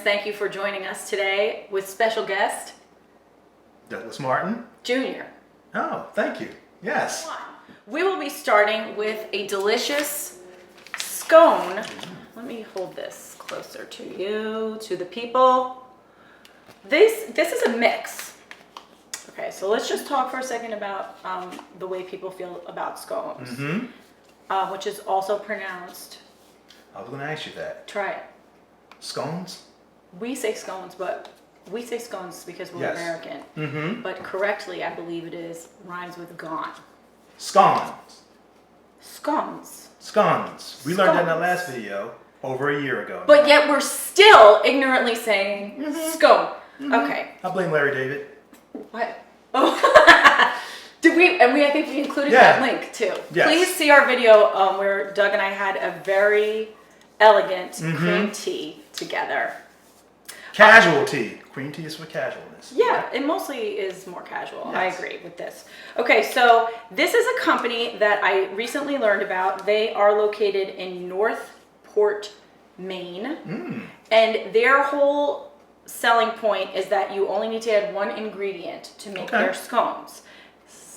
thank you for joining us today with special guest Douglas Martin. Junior. Oh, thank you. Yes. We will be starting with a delicious scone. Let me hold this closer to you, to the people. This is a mix. Okay, so let's just talk for a second about the way people feel about scones, which is also pronounced. I was going to ask you that. Try it. Scones? We say scones, but we say scones because we're American. But correctly, I believe it is rhymes with gone. Scones. Scones. Scones. We learned that in the last video over a year ago. But yet we're still ignorantly saying scone. Okay. I blame Larry David. What? Oh. Did we? And I think we included that link too. Yes. Please see our video where Doug and I had a very elegant cream tea together. Casual tea. Cream tea is for casualness. Yeah, it mostly is more casual. Yes. I agree with this. Okay, so this is a company that I recently learned about. They are located in Northport, Maine. And their whole selling point is that you only need to add one ingredient to make their scones.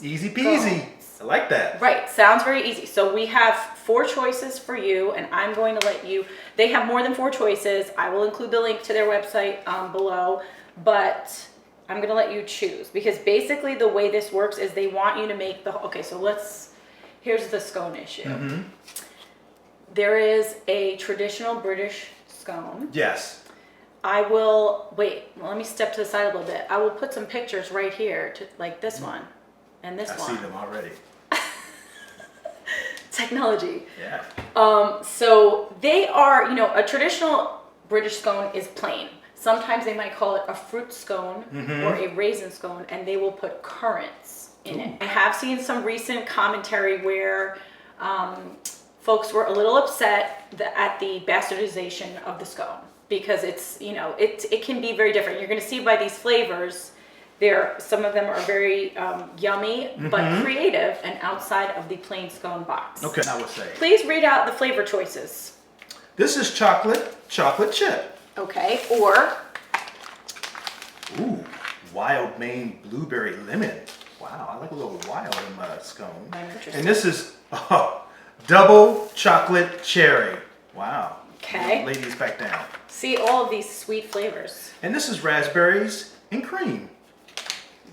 Easy peasy. I like that. Right, sounds very easy. So we have 4 choices for you, and I'm going to let you, they have more than 4 choices. I will include the link to their website below, but I'm going to let you choose, because basically the way this works is they want you to make the, okay, so here's the scone issue. There is a traditional British scone. Yes. Let me step to the side a little bit. I will put some pictures right here, like this one and this one. I see them already. Technology. Yeah. So they are, a traditional British scone is plain. Sometimes they might call it a fruit scone or a raisin scone, and they will put currants in it. I have seen some recent commentary where folks were a little upset at the bastardization of the scone, because it's, it can be very different. You're going to see by these flavors, some of them are very yummy, but creative and outside of the plain scone box. Okay, I would say. Please read out the flavor choices. This is chocolate chip. Okay, or? Ooh, wild Maine blueberry lemon. Wow, I like a little wild in my scone. And this is double chocolate cherry. Wow. Okay. Ladies, back down. See all of these sweet flavors. And this is raspberries and cream.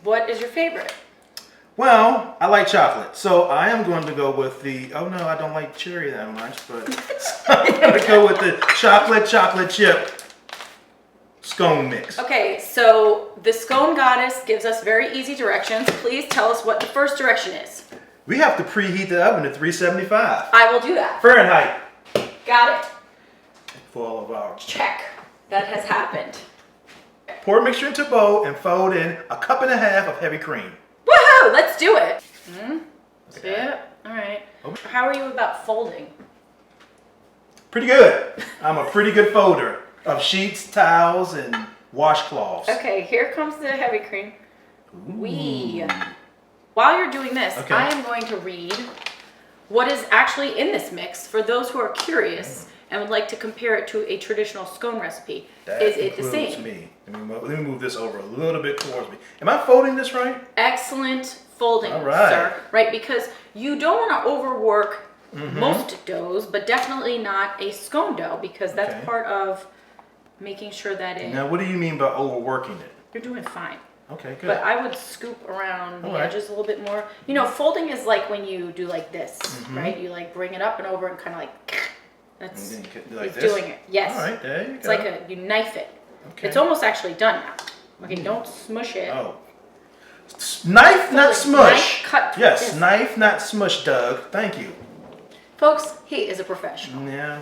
What is your favorite? Well, I like chocolate, so I am going to go with the, oh no, I don't like cherry that much, but I'm going to go with the chocolate chip scone mix. Okay, so the Scone Goddess gives us very easy directions. Please tell us what the first direction is. We have to preheat the oven to 375. I will do that. Fahrenheit. Got it. For all of our. Check. That has happened. Pour mixture into a bowl and fold in 1.5 cups of heavy cream. Woohoo! Let's do it. Okay. Yeah. All right. Okay. How are you about folding? Pretty good. I'm a pretty good folder of sheets, towels, and washcloths. Okay, here comes the heavy cream. While you're doing this, I am going to read what is actually in this mix for those who are curious and would like to compare it to a traditional scone recipe. Is it the same? Me. Let me move this over a little bit towards me. Am I folding this right? Excellent folding, All right. sir. Right, because you don't want to overwork most doughs, but definitely not a scone dough, because that's part of making sure that it... Now, what do you mean by overworking it? You're doing fine. Okay, good. But I would scoop around the edges a little bit more. Folding is like when you do like this, right? You like bring it up and over and kind of like... That's like he's doing it. Yes. All right, there you go. It's like you knife it. Okay. It's almost actually done now. Okay, don't smush it. Oh. Knife, not smush. Knife cut. Yes, knife, not smush, Doug. Thank you. Folks, he is a professional. Yeah,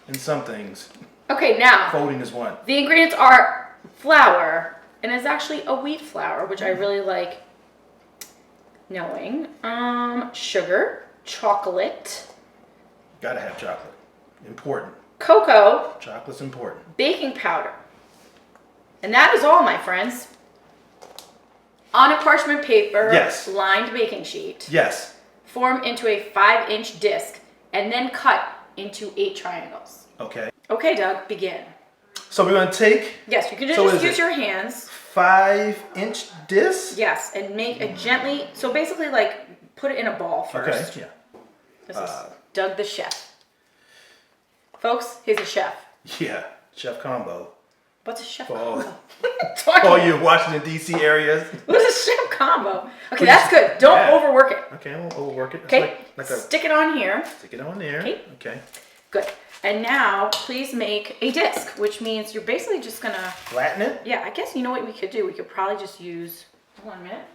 in some things. Okay, now. Folding is one. The ingredients are flour, and it's actually a wheat flour, which I really like knowing. Sugar, chocolate. Gotta have chocolate. Important. Cocoa. Chocolate's important. Baking powder. And that is all, my friends. On a parchment paper, lined baking sheet. Yes. Form into a 5-inch disc and then cut into 8 triangles. Okay. Okay, Doug, begin. So we're gonna take Yes, you can So just is use it- your hands. 5-inch disc. Yes, and make a gently. So basically, like put it in a ball first. Okay. Yeah. This is Doug the chef. Folks, he's a chef. Yeah. Chef combo. What's a chef For all, combo? for all you Washington D.C. areas. What is a chef combo? Okay, that's good. Don't Yeah. overwork it. Okay, I won't overwork it. It's Okay, like a stick it on here. stick it on there. Okay. Okay. Good. And now, please make a disc, which means you're basically just gonna. Flatten it. Yeah, I guess you know what we could do. We could probably just use. Hold on a minute.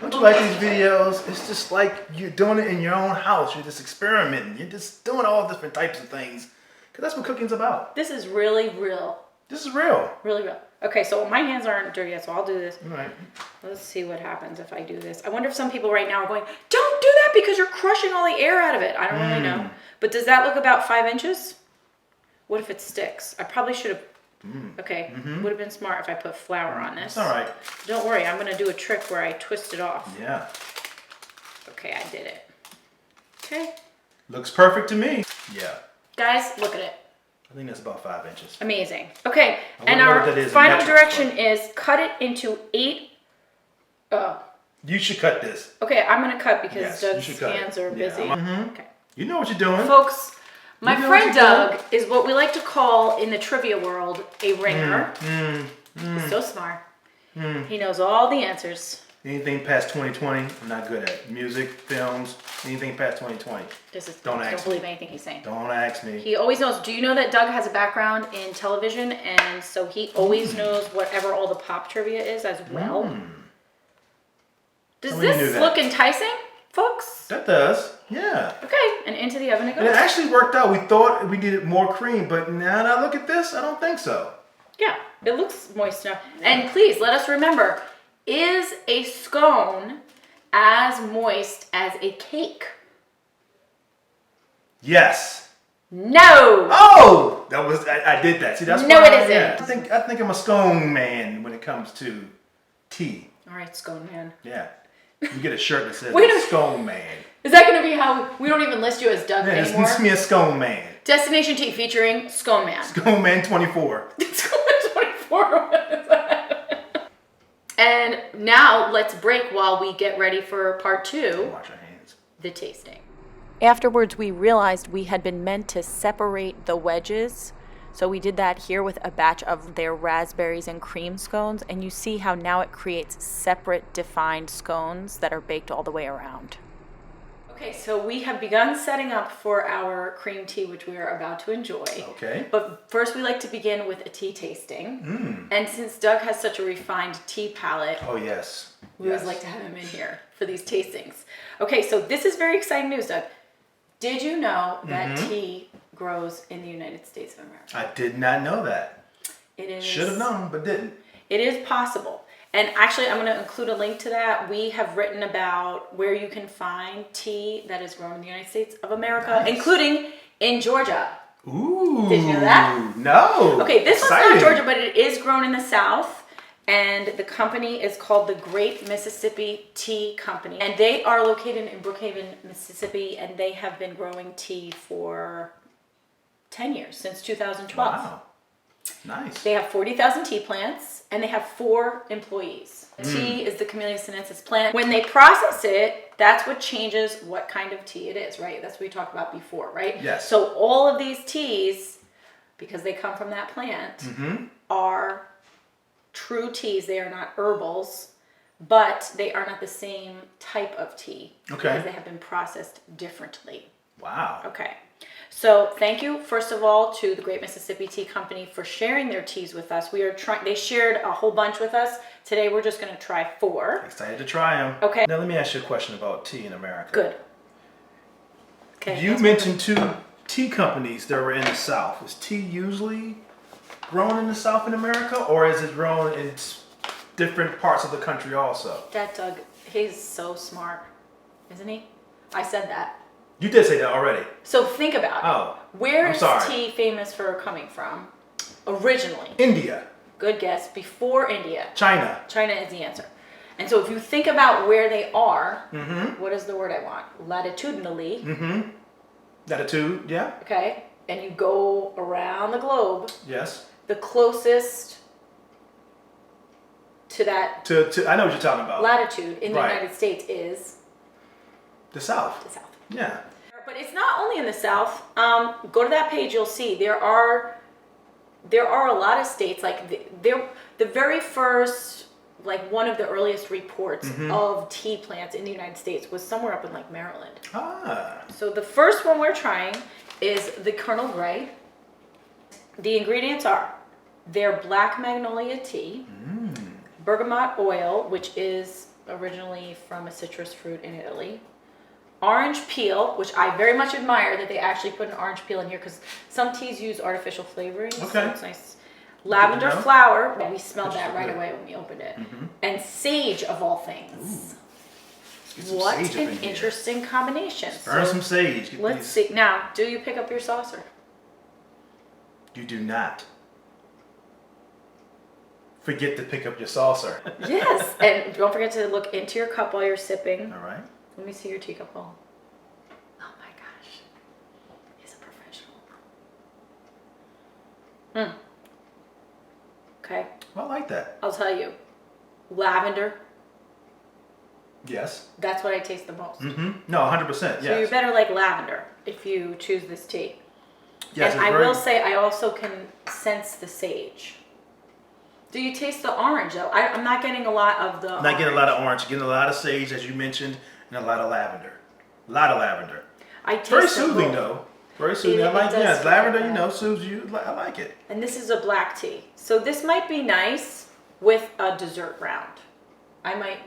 Don't you like these videos? It's just like you're doing it in your own house. You're just experimenting. You're just doing all different types of things. Because that's what cooking's about. This is really real. This is real. Really real. Okay, so my hands aren't dirty yet, so I'll do this. All right. Let's see what happens if I do this. I wonder if some people right now are going, don't do that because you're crushing all the air out of it. I don't really know. But does that look about 5 inches? What if it sticks? I probably should have. Okay, would have been smart if I put flour on this. It's all right. Don't worry, I'm going to do a trick where I twist it off. Yeah. Okay, I did it. Okay. Looks perfect to me. Yeah. Guys, look at it. I think that's about 5 inches. Amazing. Okay, I and wonder our what that is in final metric, direction is cut it into 8. Oh, You should cut this. okay, I'm going to cut because Yes, you Doug's should cut it. hands are Yeah, busy. Okay. You know what you're doing. Folks, my You know friend what you're Doug is what we like to call in the trivia world a ringer. He's so smart. He knows all the answers. Anything past 2020, I'm not good at. Music, films, anything past 2020. Don't ask believe anything he's saying. Don't ask me. He always knows. Do you know that Doug has a background in television, and so he always knows whatever all the pop trivia is as well. Does How many knew this that? look enticing, folks? That does. Yeah. Okay, and into the oven it And it goes. actually worked out. We thought we needed more cream, but now that I look at this, I don't think so. Yeah, it looks moist enough. And please let us remember, is a scone as moist as a cake? Yes. No! Oh, that was I did that. See, that's No, why, it isn't. Yeah. I think I'm a scone man when it comes to tea. All right, scone man. Yeah. You get a shirt that says Wait a minute. scone man. Is that going to be how we don't even list you as Doug Yeah, anymore? it's me a scone man. Destination Tea featuring Scone Man. Scone man 24. Scone Man 24. What is that? And now let's break while we get ready for part 2, Wash your hands. the tasting. Afterwards, we realized we had been meant to separate the wedges. So we did that here with a batch of their raspberries and cream scones. And you see how now it creates separate defined scones that are baked all the way around. Okay, so we have begun setting up for our cream tea, which we are about to enjoy. Okay. But first we like to begin with a tea tasting. And since Doug has such a refined tea palate, Oh, yes. we always like to have him in here for these tastings. Okay, so this is very exciting news, Doug. Did you know that tea grows in the United States of America? I did not know that. It is. Should have known, but didn't. It is possible. And actually, I'm going to include a link to that. We have written about where you can find tea that is grown in the United States of America, Nice. including in Georgia. Ooh. Did you know that? No. Okay, this one's Exciting. not Georgia, but it is grown in the South. And the company is called the Great Mississippi Tea Company. And they are located in Brookhaven, Mississippi. And they have been growing tea for 10 years, since 2012. Wow. Nice. They have 40,000 tea plants, and they have 4 employees. Tea is the Camellia sinensis plant. When they process it, that's what changes what kind of tea it is, right? That's what we talked about before, right? Yes. So all of these teas, because they come from that plant, are true teas. They are not herbals, but they are not the same type of tea. Okay. Because they have been processed differently. Wow. Okay. So thank you, first of all, to the Great Mississippi Tea Company for sharing their teas with us. They shared a whole bunch with us. Today we're just going to try 4. Excited to try them. Okay. Now let me ask you a question about tea in America. Good. Okay. You mentioned 2 tea companies that were in the South. Is tea usually grown in the South in America, or is it grown in different parts of the country also? That Doug, he's so smart, isn't he? I said that. You did say that already. So think about it. Oh. Where I'm is sorry. tea famous for coming from? Originally. India. Good guess. Before India. China. China is the answer. And so if you think about where they are, what is the word I want? Latitudinally. Latitude, yeah. Okay. and you go around the globe, Yes. the closest to that To I know what you're talking about. latitude in the Right. United States is The South. the South. Yeah. But it's not only in the South. Go to that page, you'll see there are a lot of states, like the very first, like one of the earliest reports of tea plants in the United States was somewhere up in like Maryland. Ah. So the first one we're trying is the Colonel Grey. The ingredients are their black magnolia tea, bergamot oil, which is originally from a citrus fruit in Italy, orange peel, which I very much admire that they actually put an orange peel in here because some teas use artificial flavoring, so Okay. it's nice. Lavender know. flower, we smelled Which is that right good. away when we opened it. And sage, of all things. Get some What sage up an in here. interesting combination. Burn So, some sage. Get let's these- see. Now, do you pick up your saucer? You do not forget to pick up your saucer. Yes. And don't forget to look into your cup while you're sipping. All right. Let me see your teacup hole. Oh my gosh. He's a professional. Okay. Well, I like that. I'll tell you. Lavender, Yes. that's what I taste the most. No, 100%. So you Yes. better like lavender if you choose this tea. Yes. And it's I very- will say I also can sense the sage. Do you taste the orange though? I'm not getting a lot of the Not getting a lot of orange. Getting a lot of sage, as you mentioned, and a lot of lavender. A lot of lavender. I taste Very them soothing both. though. Very soothing. It I like. does Yeah, feel lavender. like You that. know, soothes you. I like it. And this is a black tea. So this might be nice with a dessert round.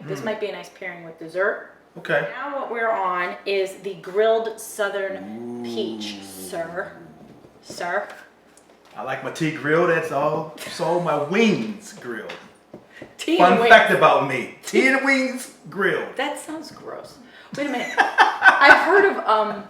This might be a nice pairing with dessert. Okay. Now what we're on is the grilled southern peach, sir. Sir. I like my tea grilled. That's all. So my wings grilled. Tea Fun and wings. fact about me: tea and wings grilled. That sounds gross. Wait a minute. I've heard of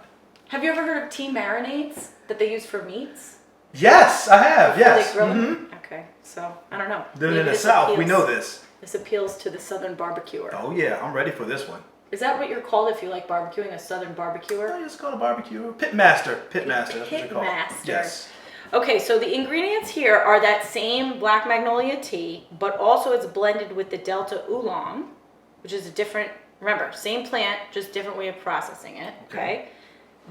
have you ever heard of tea marinades that they use for meats? Yes, I have. Before Yes. They grill them? Okay, so I don't know. Then Maybe in the this South, we appeals- know this. This appeals to the southern barbecuer. Oh yeah, I'm ready for this one. Is that what you're called if you like barbecuing, a southern Oh, barbecuer? it's called a barbecue. Pit master. Pit master. That's what Pit you call it. master. Yes. Okay, so the ingredients here are that same black magnolia tea, but also it's blended with the Delta Oolong, which is a different, remember, same plant, just different way of processing it, okay?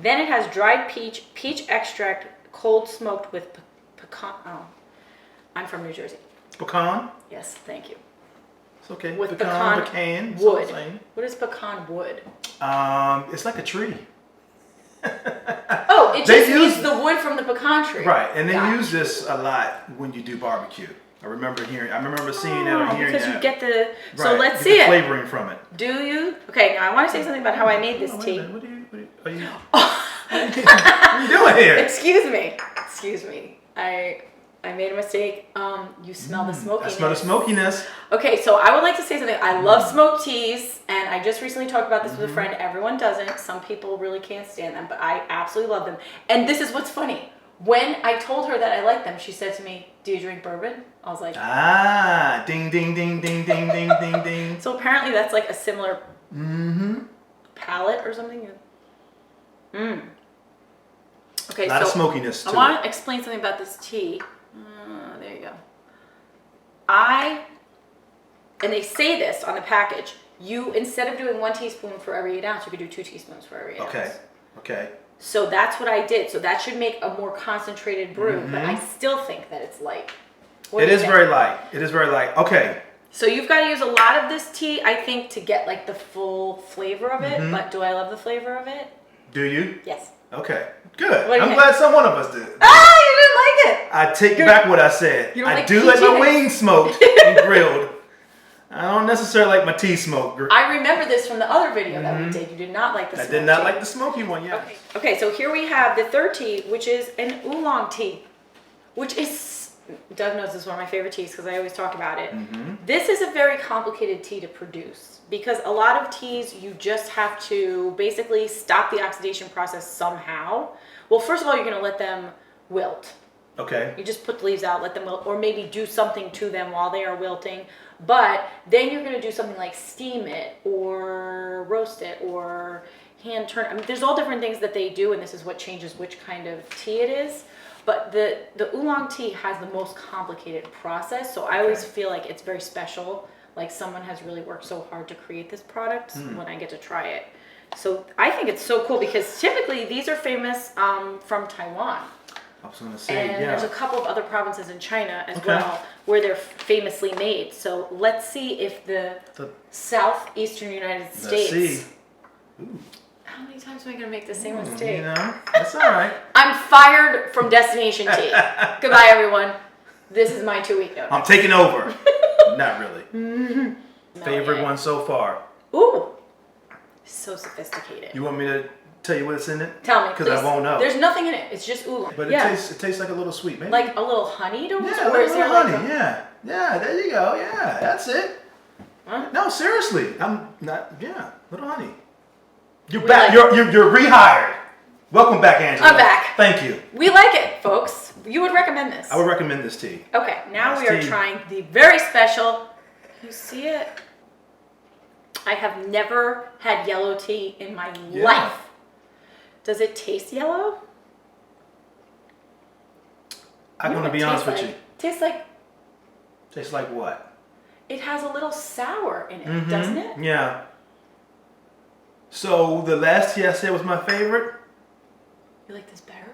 Then it has dried peach extract, cold smoked with pecan, oh, I'm from New Jersey. Pecan. Yes, thank you. It's okay. With pecan it's all the wood. same. What is pecan wood? It's like a tree. Oh, it They just use- means the wood from the pecan tree. Right, and they Got it. use this a lot when you do barbecue. I remember seeing that or hearing because that. you get the, so Right, let's get see the it. flavoring from it. Do you? Okay, now I want to say something about how I made this Oh, wait a tea. minute. What are you what are you doing here? Excuse me. I made a mistake. You smell the I smokiness. smell the smokiness. Okay, so I would like to say something. I love smoked teas, and I just recently talked about this with a friend. Everyone doesn't. Some people really can't stand them, but I absolutely love them. And this is what's funny. When I told her that I liked them, she said to me, "Do you drink bourbon?" I was like, Ah, ding, ding, ding, ding, ding, ding, ding, ding. so apparently that's like a similar palate or something. Okay, A lot of so smokiness to I want it. to explain something about this tea. There you go. And they say this on the package. You, instead of doing 1 teaspoon for every 8 ounces, you could do 2 teaspoons for every 8 ounces. Okay. So that's what I did. So that should make a more concentrated brew, but I still think that it's light. What It do you is think? very light. It is very light. Okay. So you've got to use a lot of this tea, I think, to get like the full flavor of it. But do I love the flavor of it? Do you? Yes. Okay. Good. What do you I'm think? glad some one of us did. Ah, you didn't like it. I take back what I said. You don't I like do like my peachiness? wings smoked and grilled. I don't necessarily like my tea smoked. I remember this from the other video that we did. You did not like the I smoked did not tea. like the smoky one, yeah. Okay, so here we have the third tea, which is an oolong tea, which is, Doug knows this is one of my favorite teas because I always talk about it. This is a very complicated tea to produce because a lot of teas you just have to basically stop the oxidation process somehow. Well, first of all, you're going to let them wilt. Okay. You just put the leaves out, let them wilt, or maybe do something to them while they are wilting. But then you're going to do something like steam it or roast it or hand turn. I mean, there's all different things that they do, and this is what changes which kind of tea it is. But the oolong tea has the most complicated process, so I always feel like it's very special. Like someone has really worked so hard to create this product when I get to try it. So I think it's so cool because typically these are famous from Taiwan. I was going to say, And yeah. there's a couple of other provinces in China as well where they're famously made. So let's see if the southeastern United States. Let's see. Ooh. How many times am I going to make the same mistake? You know, that's all right. I'm fired from Destination Tea. Goodbye, everyone. This is my 2-week notice. I'm taking over. Not really. Favorite one so far. Ooh. So sophisticated. You want me to tell you what's in it? Tell me, Because please. I won't know. There's nothing in it. It's just oolong. But it tastes like a little sweet, maybe. Like a little honeyed almost? Yeah, Or is there honey. like a... Yeah, there you go. Yeah, that's it. Huh? No, seriously. I'm not, little honey. You're We back. like You're rehired. Welcome back, Angela. I'm back. Thank you. We like it, folks. You would recommend this. I would recommend this tea. Okay, now Nice we are tea. trying the very special. You see it? I have never had yellow tea in my life. Does it taste yellow? I'm going to be honest with you. Tastes like Tastes like what? it has a little sour in it, doesn't it? Yeah. So the last tea I said was my favorite. You like this better?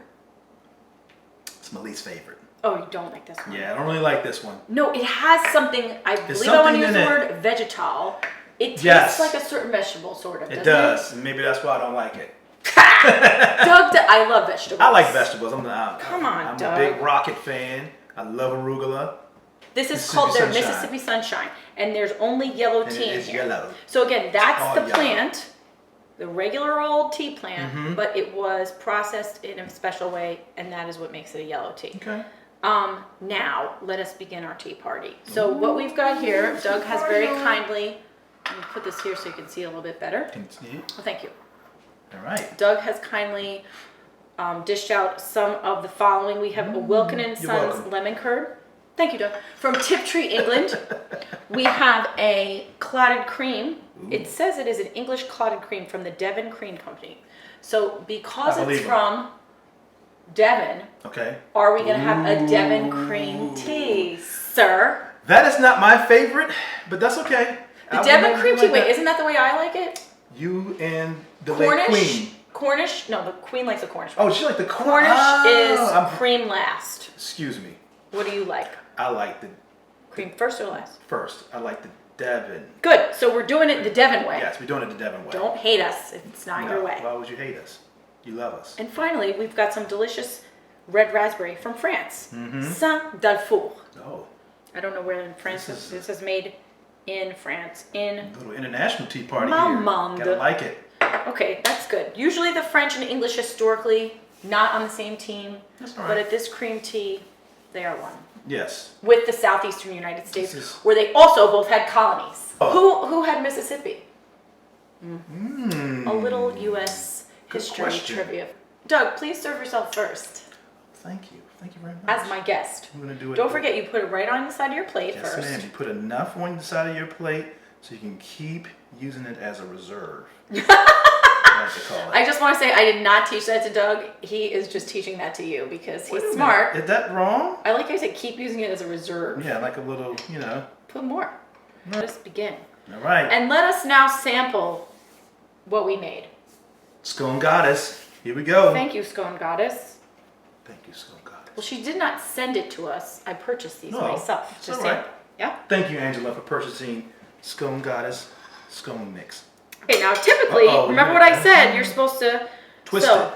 It's my least favorite. Oh, you don't like this one? Yeah, I don't really like this one. No, it has something, I believe I want to use the word vegetal. It tastes like a certain vegetable, sort of, doesn't it does. And maybe that's why I don't like it. Doug, I love vegetables. I like vegetables. I'm Doug. a big rocket fan. I love arugula. This is Mississippi called their Sunshine. Mississippi Sunshine, and there's only yellow And tea in it's here. yellow. So again, that's all the yellow. plant, the regular old tea plant, but it was processed in a special way, and that is what makes it a yellow tea. Okay. Now, let us begin our tea party. So what we've got here, Doug has very kindly, let me put this here so you can see it a little bit better. Can you see it? Oh, thank you. All right. Doug has kindly dished out some of the following. We have a Wilkin & Sons welcome. lemon curd. Thank you, Doug. From Tiptree, England. We have a clotted cream. It says it is an English clotted cream from the Devon Cream Company. So because I believe it's it. from Devon, Okay. are we going to have a Devon cream tea, sir? That is not my favorite, but that's okay. The Devon cream tea, wait, isn't that the way I like it? You and the late Cornish? queen. Cornish? No, the queen likes the Cornish. Oh, she like the Cornish I'm- is cream last. Excuse me. What do you like? I like the Cream first or last? first. I like the Devon. Good. So we're doing it the Devon way. Yes, we're doing it the Devon way. Don't hate us if it's not your way. Why would you hate us? You love us. And finally, we've got some delicious red raspberry from France. Saint-Dalfour. Oh, I don't know where in France this is made in France. In a little international tea party Maman. here. Gotta like it. Okay, that's good. Usually the French and English historically not on the same team, That's all but right. at this cream tea, they are one. Yes. With the southeastern United States, This is- where they also both had colonies. Oh. Who had Mississippi? A little U.S. Good history question. trivia. Doug, please serve yourself first Thank you. Thank you very much. as my guest. I'm gonna do it. Don't forget, you put it right on the side of your plate Yes, first. ma'am. You put enough on the side of your plate so you can keep using it as a reserve. I like to call it. I just want to say I did not teach that to Doug. He is just teaching that to you because Wait he's a smart. minute. Is that wrong? I like how you said keep using it as a reserve. Yeah, like a little, you know. Put more. Let us begin. All right. And let us now sample what we made. Scone Goddess. Here we go. Thank you, Scone Goddess. Thank you, Scone Goddess. Well, she did not send it to us. I purchased these No, myself. it's to all sample. right. Yeah. Thank you, Angela, for purchasing Scone Goddess Scone Mix. Okay, now typically, Uh-oh, remember you're what I gonna- said, you're supposed to Twist so, it.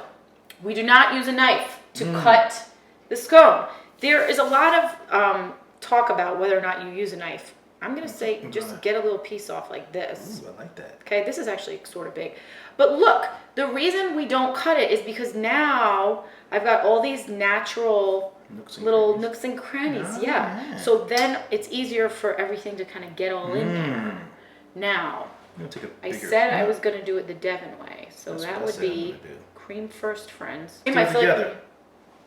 we do not use a knife to cut the scone. There is a lot of talk about whether or not you use a knife. I'm going to say just get a little piece off like this. Ooh, I like that. Okay, this is actually sort of big. But look, the reason we don't cut it is because now I've got all these natural little crannies. nooks and crannies. Oh, yeah. yeah. So then it's easier for everything to kind of get all in there. Now, I'm gonna take a I bigger said I cup. was going to do it the Devon way. So That's that what I would said I'm be gonna do. cream first, friends. Do I it feel like together.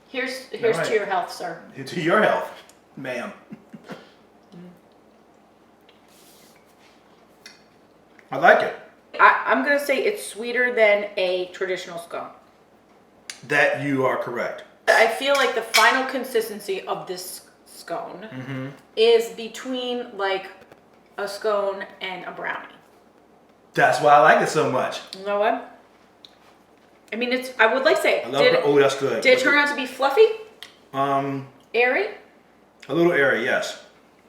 here's right. to your health, sir. To your health, ma'am. I like it. I I'm going to say it's sweeter than a traditional scone. That you are correct. I feel like the final consistency of this scone is between like a scone and a brownie. That's why I like it so much. You know what? I mean, I would like to say, Oh, that's good. Did it turn out to be fluffy? Airy? A little airy, yes.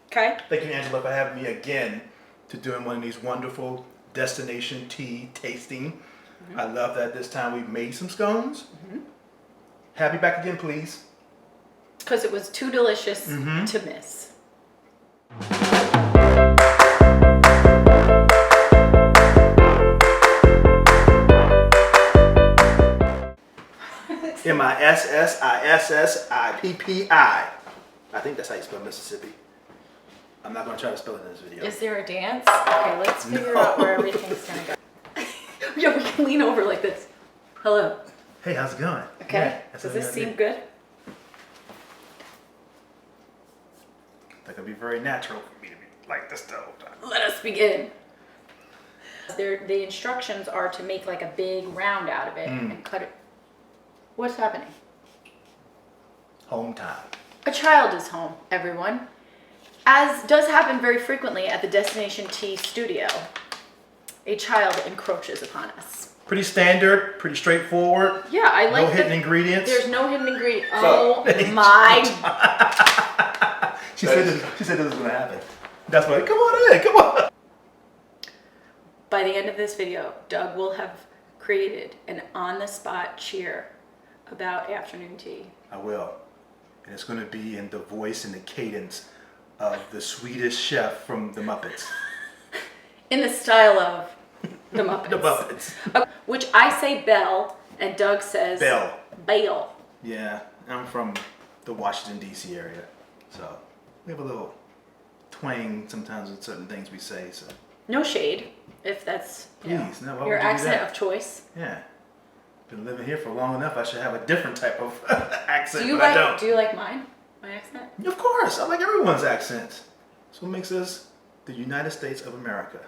Okay. Thank you, Angela, for having me again to doing one of these wonderful destination tea tasting. I love that this time we've made some scones. Have me back again, please. Because it was too delicious to miss. MISSISSIPPI. I think that's how you spell Mississippi. I'm not going to try to spell it in this video. Is there a dance? Okay, let's figure out where everything's going to go. Yeah, we can lean over like this. Hello. Hey, how's it going? Okay. Yeah, Does this seem good? That could be very natural for me to be like this the whole time. Let us begin. The instructions are to make like a big round out of it and cut it. What's happening? Home time. A child is home, everyone. As does happen very frequently at the Destination Tea studio, a child encroaches upon us. Pretty standard, pretty straightforward. Yeah, I like no hidden ingredients. There's no hidden ingredient. So- Oh my. She said this was going to happen. That's why, come on in, come on. By the end of this video, Doug will have created an on-the-spot cheer about afternoon tea. I will. And it's going to be in the voice and the cadence of the Swedish chef from the Muppets. In the style of the Muppets. The Muppets. Which I say Belle, and Doug says... Belle. Bale. Yeah, I'm from the Washington, D.C. area. So we have a little twang sometimes with certain things we say. So No shade, if that's Please, no, why your would you do accent that? of choice. Yeah. Been living here for long enough, I should have a different type of accent, Do you but I don't. Do you like mine? My accent? Of course, I like everyone's accents. That's what makes us the United States of America.